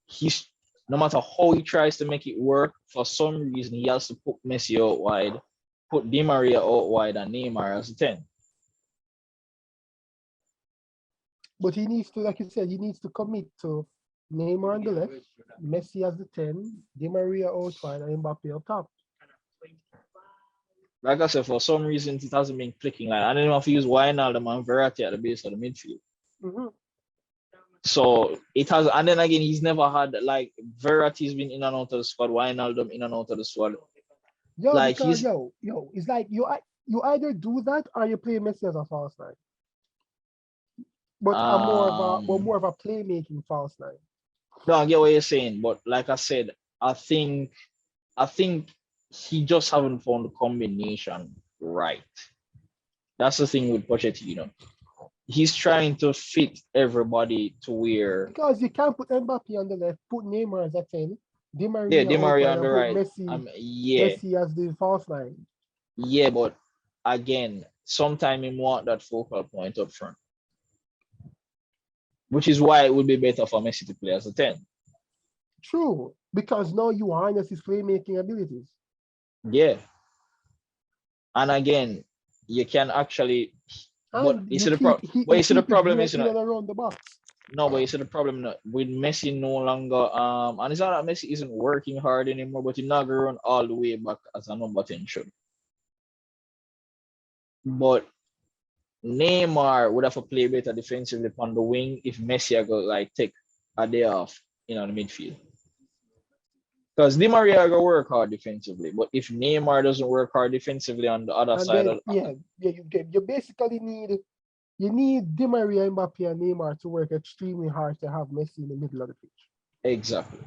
he's, no matter how he tries to make it work, for some reason he has to put Messi out wide, put Di Maria out wide, and Neymar as a 10. But he needs to, like you said, he needs to commit to Neymar on the left, Messi as the 10, Di Maria out wide, and Mbappe up top. Like I said, for some reason it hasn't been clicking. Like I don't know if he use Wijnaldum and Verratti at the base of the midfield. Mm-hmm. So it has, and then again, he's never had like Verratti's been in and out of the squad, Wijnaldum in and out of the squad. Like because, it's like you either do that or you play Messi as a false nine. But more of a playmaking false nine. No, I get what you're saying, but like I said, I think I think he just haven't found the combination right. That's the thing with Pochettino. He's trying to fit everybody to where Because you can't put Mbappe on the left, put Neymar as a 10, Di yeah, Maria Di Maria open, on and the put right. Messi, Yeah, as the false line. yeah, but again, sometime he want that focal point up front, which is why it would be better for Messi to play as a 10. True, because now you harness his playmaking abilities. Yeah. And again, you can actually but And you see the pro but you you see the keep it problem going is in and around the box. no, but you see the problem with Messi no longer and it's not that Messi isn't working hard anymore, but he's not gonna run all the way back as a number 10 should. But Neymar would have to play better defensively on the wing if Messi go like take a day off in the midfield. Because Di Maria go work hard defensively, but if Neymar doesn't work hard defensively on the other And side then of you basically need Di Maria, Mbappe, and Neymar to work extremely hard to have Messi in the middle of the pitch. exactly.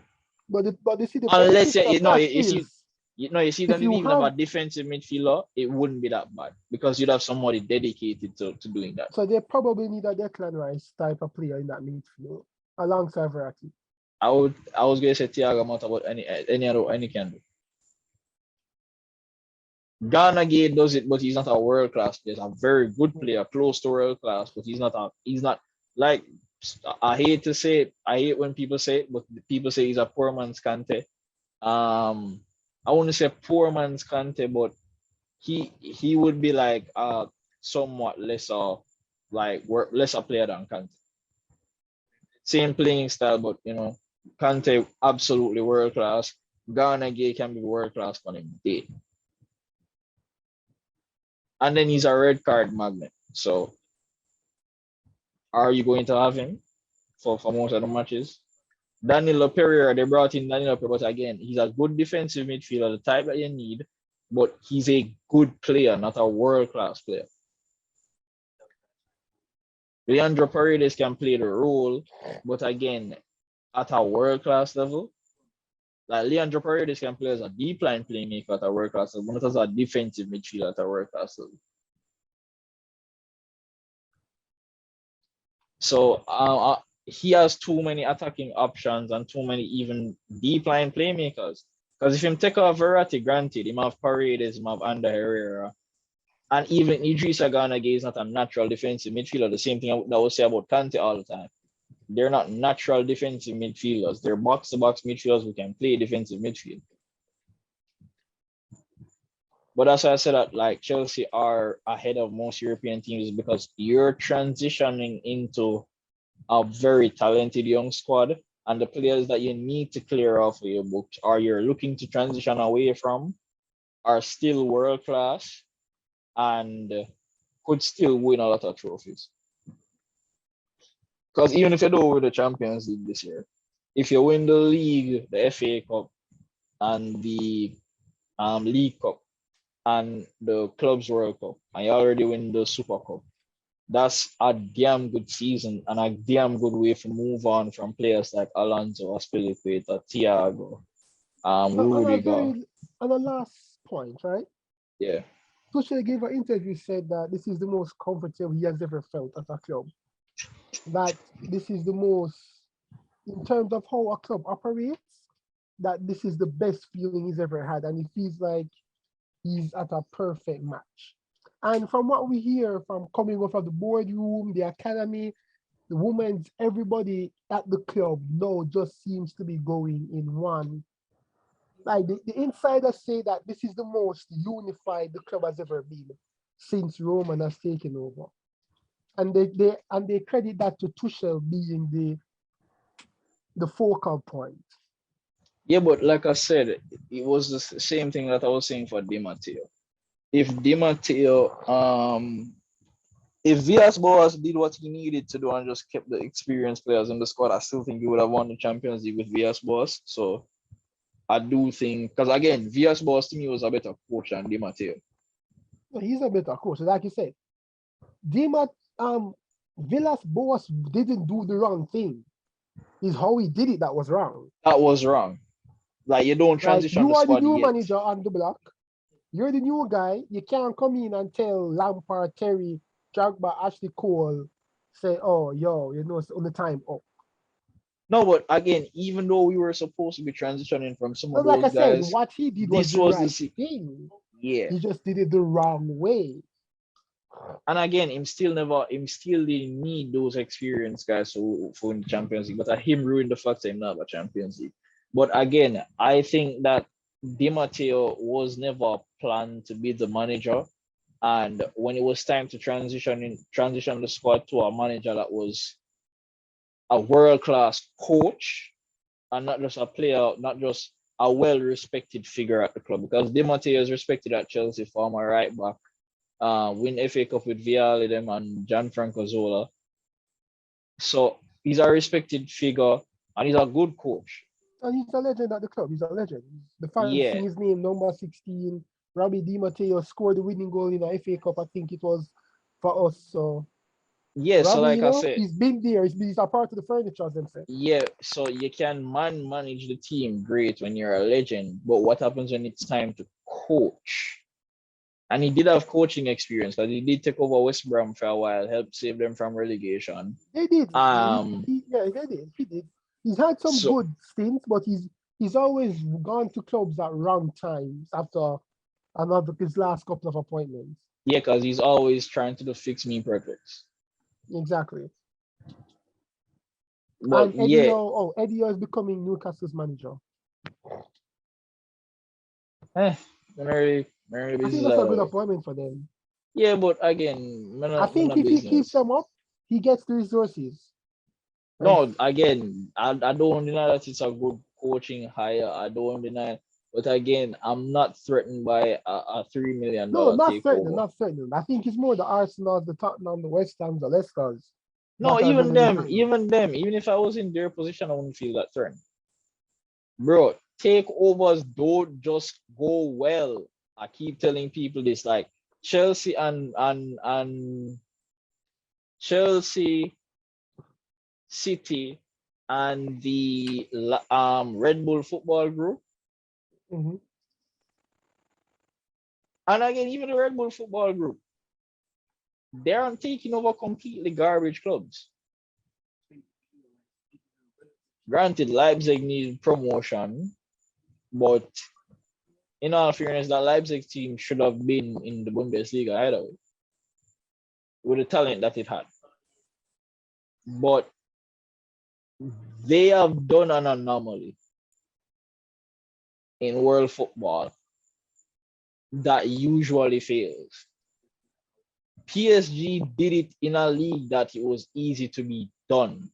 But you see the Unless benefit of that you see is you see if that you even of have a defensive midfielder, it wouldn't be that bad because you'd have somebody dedicated to doing that. so they probably need a Declan Rice type of player in that midfield alongside Verratti. I was gonna say Thiago Motta, but any can do. Ghana Gate does it, but he's not a world class player. He's a very good player, close to world class, but he's not like I hate to say it. I hate when people say it, but people say he's a poor man's Kante. I wouldn't say poor man's Kante, but he would be like somewhat lesser lesser player than Kante. Same playing style, but Kante absolutely world class. Ghana Gay can be world class for him. And then he's a red card magnet. So are you going to have him for most of the matches? Danilo Pereira, they brought in Danilo Pereira, but again, he's a good defensive midfielder, the type that you need, but he's a good player, not a world-class player. Leandro Paredes can play the role, but again, at a world-class level, like Leandro Paredes can play as a deep line playmaker at a world-class level, but not as a defensive midfielder at a world-class level. So he has too many attacking options and too many even deep line playmakers. Because if him take off Verratti, granted, him have Paredes, him have Ander Herrera, and even Idrissa Gana Gueye is not a natural defensive midfielder. The same thing that I would say about Kante all the time. They're not natural defensive midfielders. They're box-to-box midfielders who can play defensive midfield. But that's why I said that like Chelsea are ahead of most European teams because you're transitioning into a very talented young squad, and the players that you need to clear off of your books or you're looking to transition away from are still world class and could still win a lot of trophies. Because even if you don't win the Champions League this year, if you win the league, the FA Cup, and the League Cup, and the Clubs World Cup, and you already win the Super Cup, that's a damn good season and a damn good way to move on from players like Alonso, Aspilicueta, Thiago, Rudiger. On the last point, right? Yeah. Tuchel gave an interview, said that this is the most comfortable he has ever felt at a club. That this is the most, in terms of how a club operates, that this is the best feeling he's ever had, and he feels like he's at a perfect match. And from what we hear from coming off of the boardroom, the academy, the women's, everybody at the club now just seems to be going in one. Like the insiders say that this is the most unified the club has ever been since Roman has taken over. And they credit that to Tuchel being the focal point. Yeah, but like I said, it was the same thing that I was saying for Di Matteo. If Di Matteo, if Villas-Boas did what he needed to do and just kept the experienced players in the squad, I still think he would have won the Champions League with Villas-Boas. So I do think, because again, Villas-Boas to me was a better coach than Di Matteo. Well, he's a better coach, like you said. Villas-Boas didn't do the wrong thing. It's how he did it that was wrong. That was wrong. Like you don't Like transition you the are the squad new yet. manager on the block. You're the new guy. You can't come in and tell Lampard, Terry, Drogba, Ashley Cole, say, "Oh, yo, you know, it's on the time." Oh, No, but again, even though we were supposed to be transitioning from some of but like I those said, guys, what he did was this the was the right thing. yeah. He just did it the wrong way. And again, him still didn't need those experienced guys for in the Champions League. But him ruined the fact that him not a Champions League. But again, I think that Di Matteo was never planned to be the manager. And when it was time to transition the squad to a manager that was a world class coach and not just a player, not just a well respected figure at the club. Because Di Matteo is respected at Chelsea, former right back, win FA Cup with Vialli them and Gianfranco Zola. So he's a respected figure and he's a good coach. And he's a legend at the club. He's a legend. The fans Yeah. sing his name, number 16. Robbie Di Matteo scored the winning goal in the FA Cup, I think it was for us. So Yeah, so Robbie, like you I know, said, he's been there. He's a part of the furniture, as them say. yeah, so you can manage the team great when you're a legend, but what happens when it's time to coach? And he did have coaching experience because he did take over West Brom for a while, helped save them from relegation. They did. Um, Yeah, they did. He did. He's had some so good stints, but he's always gone to clubs at wrong times after another his last couple of appointments. yeah, because he's always trying to do fix me perfects. Exactly. But And yeah, Eddie Howe is becoming Newcastle's manager. Mary I think business that's a out good of it. appointment for them. Yeah, but again, I man, think a if he keeps business. them up, he gets the resources. And No, again, I don't deny that it's a good coaching hire. I don't deny, but again, I'm not threatened by a $3 million no, not threatening, takeover. not threatening. I think it's more the Arsenal, the Tottenham, the West Ham, the Leicesters No, that are even running them, behind. even if I was in their position, I wouldn't feel that threatened. Bro, takeovers don't just go well. I keep telling people this, like Chelsea and Chelsea, City, and the Red Bull Football Group. Mm-hmm. And again, even the Red Bull Football Group, they aren't taking over completely garbage clubs. Granted, Leipzig needs promotion, but in all fairness, that Leipzig team should have been in the Bundesliga either way, with the talent that it had. But they have done an anomaly in world football that usually fails. PSG did it in a league that it was easy to be done.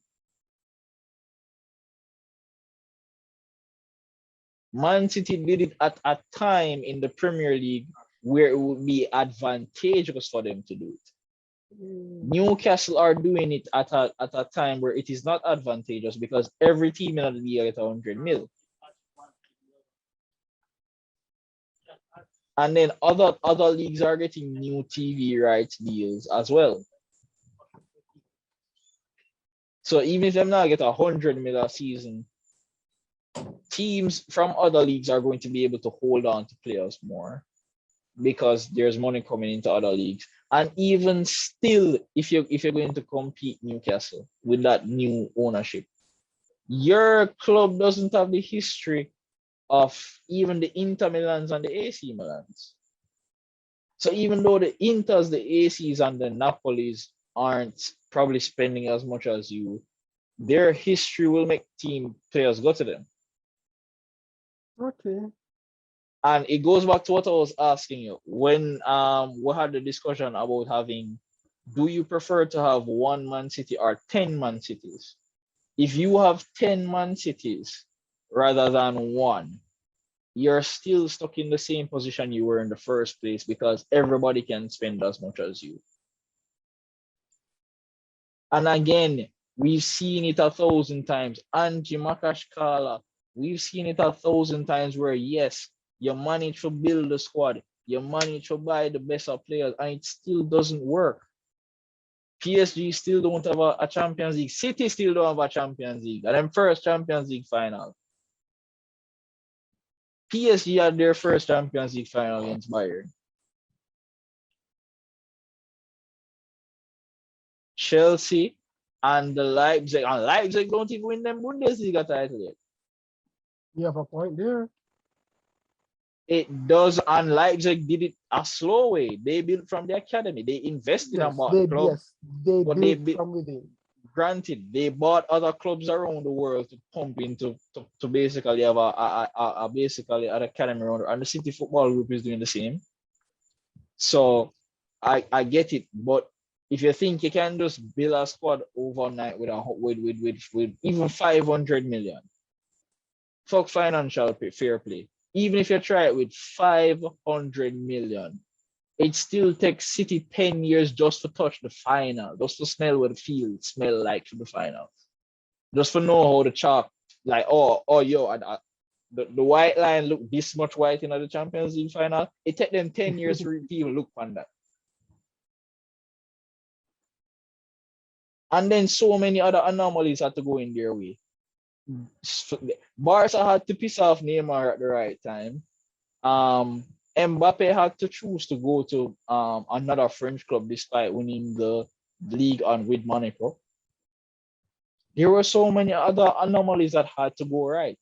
Man City did it at a time in the Premier League where it would be advantageous for them to do it. Newcastle are doing it at a time where it is not advantageous because every team in the league gets 100 mil. And then other leagues are getting new TV rights deals as well. So even if them not get 100 mil a season, teams from other leagues are going to be able to hold on to players more because there's money coming into other leagues. And even still, if you're going to compete Newcastle with that new ownership, your club doesn't have the history of even the Inter Milans and the AC Milans. So even though the Inters, the ACs, and the Napolis aren't probably spending as much as you, their history will make team players go to them. Okay. And it goes back to what I was asking you when we had the discussion about having, do you prefer to have one Man City or 10 Man Cities? If you have 10 Man Cities rather than one, you're still stuck in the same position you were in the first place because everybody can spend as much as you. And again, we've seen it 1,000 times. Angie Makashkala, we've seen it 1,000 times where, yes, you manage to build a squad, you manage to buy the best of players, and it still doesn't work. PSG still don't have a Champions League. City still don't have a Champions League. And then first Champions League final. PSG had their first Champions League final against Bayern. Chelsea and the Leipzig don't even win them Bundesliga title yet. You have a point there. It does, and Leipzig did it a slow way. They built from the academy. They invested and bought the club. They But built from within. Granted, they bought other clubs around the world to pump into to basically have a basically an academy around, and the City Football Group is doing the same. So I get it, but if you think you can just build a squad overnight with even 500 million, fuck financial fair play. Even if you try it with 500 million, it still takes City 10 years just to touch the final, just to smell what the field smell like for the final, just to know how the chalk, like, the white line look this much white in the Champions League final. It take them 10 years to even look on that. And then so many other anomalies had to go in their way. Barca had to piss off Neymar at the right time. Mbappe had to choose to go to another French club despite winning the league on with Monaco. There were so many other anomalies that had to go right.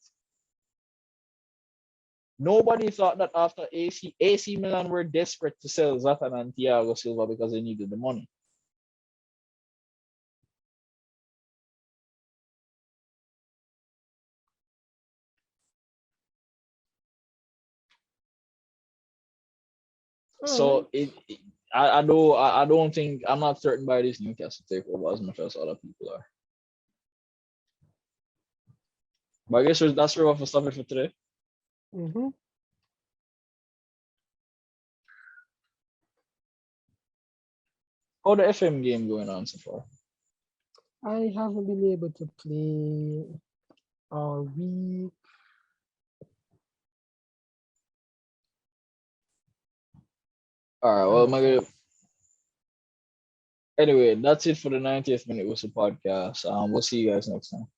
Nobody thought that after AC Milan were desperate to sell Zlatan and Thiago Silva because they needed the money. So I don't think, I'm not certain by this Newcastle takeover as much as other people are. But I guess that's where we're stopping for today. How the FM game going on so far? I haven't been able to play all week. All right, well, anyway, that's it for the 90th Minute Whistle podcast. We'll see you guys next time.